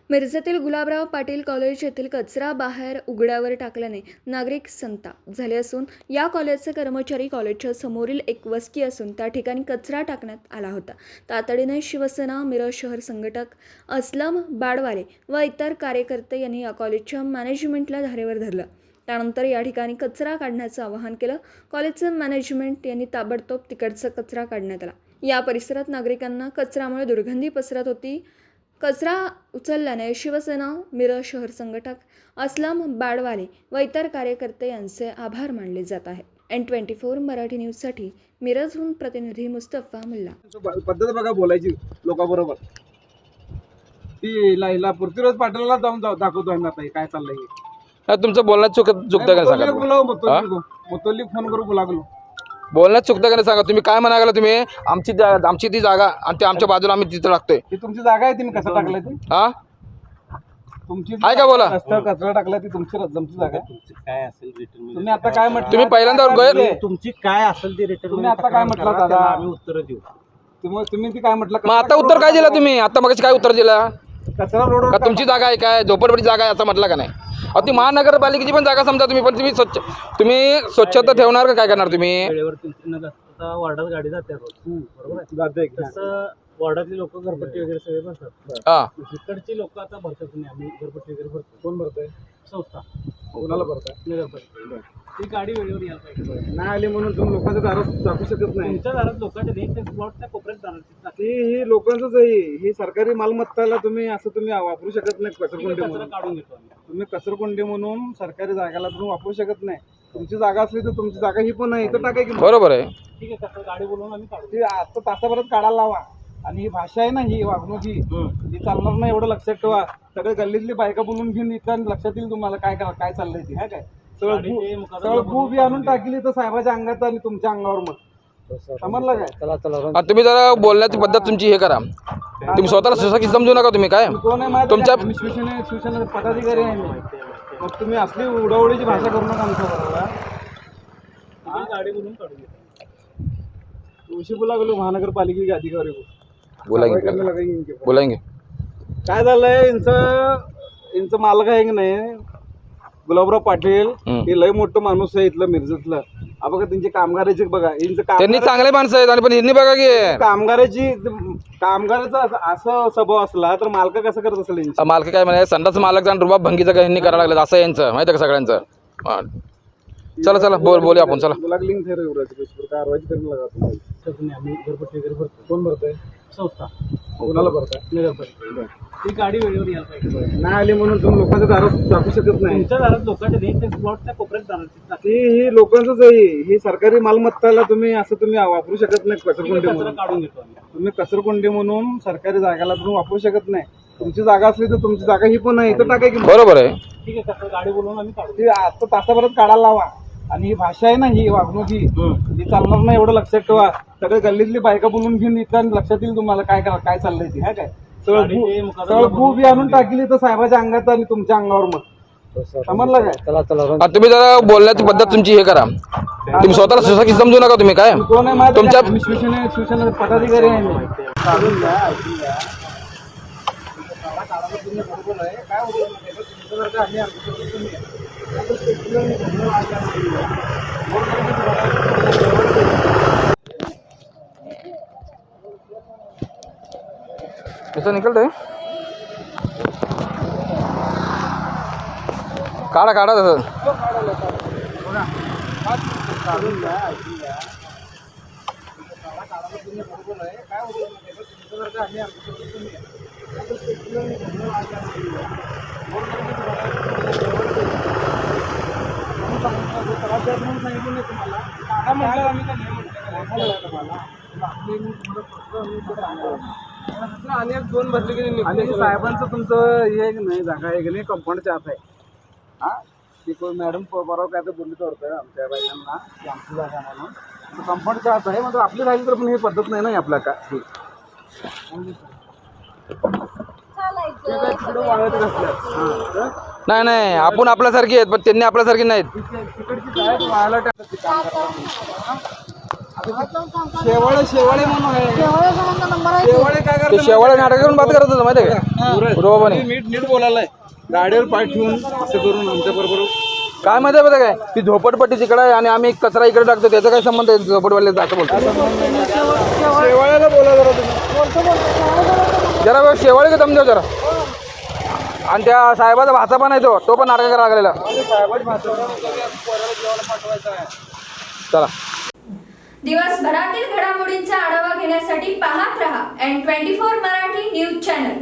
मिरजेतील गुलाबराव पाटील कॉलेज येथील कचरा बाहेर उघड्यावर टाकल्याने नागरिक संताप झाले असून या कॉलेजचे कर्मचारी कॉलेजच्या समोरील एक वस्ती असून त्या ठिकाणी कचरा टाकण्यात आला होता। तातडीने शिवसेना मिरज शहर संघटक असलम बाडवाले व इतर कार्यकर्ते यांनी या कॉलेजच्या मॅनेजमेंटला धारेवर धरलं। त्यानंतर या ठिकाणी कचरा काढण्याचं आवाहन केलं। कॉलेजचं मॅनेजमेंट यांनी ताबडतोब तिकडचा कचरा काढण्यात आला। या परिसरात नागरिकांना कचऱ्यामुळे दुर्गंधी पसरत होती। कचरा उचलल्याने शिवसेना मिरज शहर संघटक असलम बाडवाले व इतर कार्यकर्ते यांचे आभार मानले जात आहेत। N24 मराठी न्यूजसाठी मिरजहून प्रतिनिधी मुस्तफा मुल्ला। पद्धत बघा बोलायची लोकांबरोबर। ती लाईला पृथ्वीराज पाटलाला जाऊन दाखवतो आम्ही आता काय चाललंय। तुमचं बोलण्यात चुकतं का सांगा। मुतोली फोन करून बोलागलो बोलण्यात चुकतं का नाही सांगा। तुम्ही काय म्हणाला तुम्ही आमची ती जागा आणि ते आमच्या बाजूला आम्ही तिथं टाकतोय। ती तुमची जागा आहे, तुम्ही कसं टाकलाय ती? हा तुमची आहे का बोला? रस्त्यावर कचरा टाकलाय ती तुमची जागा आहे। तुमची काय असेल रिटर्न तुम्ही आता काय म्हटलं? तुम्ही पहिल्यांदा गैर तुमची काय असेल ते रिटर्न तुम्ही आता काय म्हटलं दादा? आम्ही उत्तर देऊ। तुम्ही ती काय म्हटलं? मग आता उत्तर काय दिला तुम्ही? आता मग काय उत्तर दिला? कचरा रोडवर का तुमची जागा आहे काय झोपडपट्टी जागा आहे असं म्हटलं का नाही? अहो ती महानगरपालिकेची पण जागा समजा तुम्ही, पण तुम्ही स्वच्छता ठेवणार का काय करणार तुम्ही? वेळेवर तुमची न आता वार्डात गाडी जाते रोज, बरोबर आहे? जाते तसं वार्डातली लोक घरपट्टी वगैरे सगळे भरतात। हा इकडची लोक आता भरतात नाही, आम्ही घरपट्टी वगैरे भरतो। कोण भरतोय? संस्था कोणाला भरताय? नगरपालिका ती गाडी वेळेवर यायला पाहिजे। नाही आली म्हणून तुम्ही लोकांच्या दारात टाकू शकत नाही। तुमच्या दारात लोकांच्या नाही, त्या प्लॉटच्या कोपऱ्यात दारात ही लोकांचंच आहे, ही सरकारी मालमत्ताला तुम्ही वापरू शकत नाही। कचरकुंडी कचरा म्हणून काढून घेतो आम्ही। तुम्ही कचरकुंडी म्हणून सरकारी जागाला तुम्ही वापरू शकत नाही। तुमची जागा असली तर तुमची जागा ही पण नाही, तर टाकाय की बरोबर आहे। ठीक आहे, कचरा गाडी बोलवून आम्ही काढू। ती आता तासाभरात काढायला लावा। आणि ही भाषा आहे ना, ही वागणूक ही चालणार नाही, एवढं लक्षात ठेवा। सगळे गल्लीतली बायका बोलून घेऊन इथं लक्षात येईल तुम्हाला काय चाललंय ती काय सगळं भू बी आणून टाकली तर साहेबाच्या अंगात आणि तुमच्या अंगावर मग समजलं काय? आणि तुम्ही जरा बोलण्याची पद्धत तुमची हे करा। तुम्ही स्वतःला सुसकी समजू नका। तुम्ही काय कोण आहे माहिती तुमच्या- आहे? शिवसेना पदाधिकारी आहे मी। मग तुम्ही असली उडवडीची भाषा करू नका आमच्या बरोबर। गाडी बोलून काढून घेतो। उशी बोला गेलो महानगरपालिकेचे अधिकारी बोलायंगे काय झालंय, यांचं मालक आहे की नाही गुलाबराव पाटील, हे लय मोठं माणूस आहे इथलं मिरजेतलं। बघा त्यांची कामगाराची बघा, त्यांनी चांगले माणसं आहेत आणि पण यांनी बघा की कामगाराचा असं स्वभाव असला तर मालक कसं करत असेल? मालक काय म्हणाय संडास मालक आणि रुबाब भंगीचं काय यांनी करायला लागलं असं यांचं माहिती आहे का सगळ्यांचं। हा. चला बोलूया आपण चला। लिंक कारवाई करून लागा तुम्ही। आम्ही घरपट्टी वगैरे भरतो। कोण भरतोय? संस्था कोणाला भरताय? नगरपालिका ती गाडी वेळेवर यायला पाहिजे। नाही आली म्हणून तुम्ही लोकांच्या दारात टाकू शकत नाही। तुमच्या दारात लोकांच्या नाही, त्या प्लॉटच्या कोपऱ्यात दारात ही लोकांचंच आहे, ही सरकारी मालमत्ताला तुम्ही वापरू शकत नाही। कचरकुंडी कचरा म्हणून काढून घेतो आम्ही। तुम्ही कचरकुंडी म्हणून सरकारी जागाला तुम्ही वापरू शकत नाही। तुमची जागा असली तर तुमची जागा ही पण नाही, तर टाकाय की बरोबर आहे। ठीक आहे, कचरा गाडी बोलवून आम्ही काढू। ती आता तासाभरात काढायला लावा। आणि ही भाषा आहे ना, ही वागणूक ही चालणार नाही, एवढं लक्षात ठेवा। सगळे गल्लीतली बायका बोलून घेऊन इथं लक्षात येईल तुम्हाला काय चाललंय ती काय सगळं भू बी आणून टाकली तर साहेबाच्या अंगात आणि तुमच्या अंगावर मग समजलं काय? आणि तुम्ही जरा बोलण्याची पद्धत तुमची हे करा। तुम्ही स्वतःला सुसकी समजू नका। तुम्ही काय कोण आहे माहिती आहे? तुमच्या- शिवसेना पदाधिकारी आहे मी। कसं निकलतंय? काढा तसं। आणि दोन भरले की आणि साहेबांचं तुमचं हे नाही, जागा आहे की नाही, कंपाऊंडच्या आत आहे। हा ती कोण मॅडम बरोबर काय तर बोलली होतं आमच्या बायकांना की आमची जागा म्हणून कंपाऊंडच्या आत आहे। म्हणजे आपली राहिली तर पण ही पद्धत नाही ना आपल्या काय वाळत घातल्या। नाही आपण आपल्यासारखी आहेत, पण त्यांनी आपल्यासारखी नाहीत। तिकडची वाळायला टाकतात काम करतात। शेवाळे म्हणून आहे शेवाळे काय ते करतात शेवाळे नाटक करून बात करत होतं माहिती आहे का बरोबर नीट बोलायला गाडीवर पाय ठेवून असं करून आमच्या बरोबर काय माहिती आहे काय ती झोपडपट्टी तिकडे आहे आणि आम्ही कचरा इकडे टाकतो त्याचा काय संबंध आहे झोपडवाल्याचा असं बोलतो शेवाळ्याला बोला जरा तुम्ही जरा वेळ शेवाळे का दमदेव जरा आणि त्या साहेबाचा भाचा पण आहे तो पण नाटक करायला लागलेला चला दिवसभरातील घडामोडींचा आढावा घेण्यासाठी पाहत रहा N24 मराठी न्यूज चॅनल.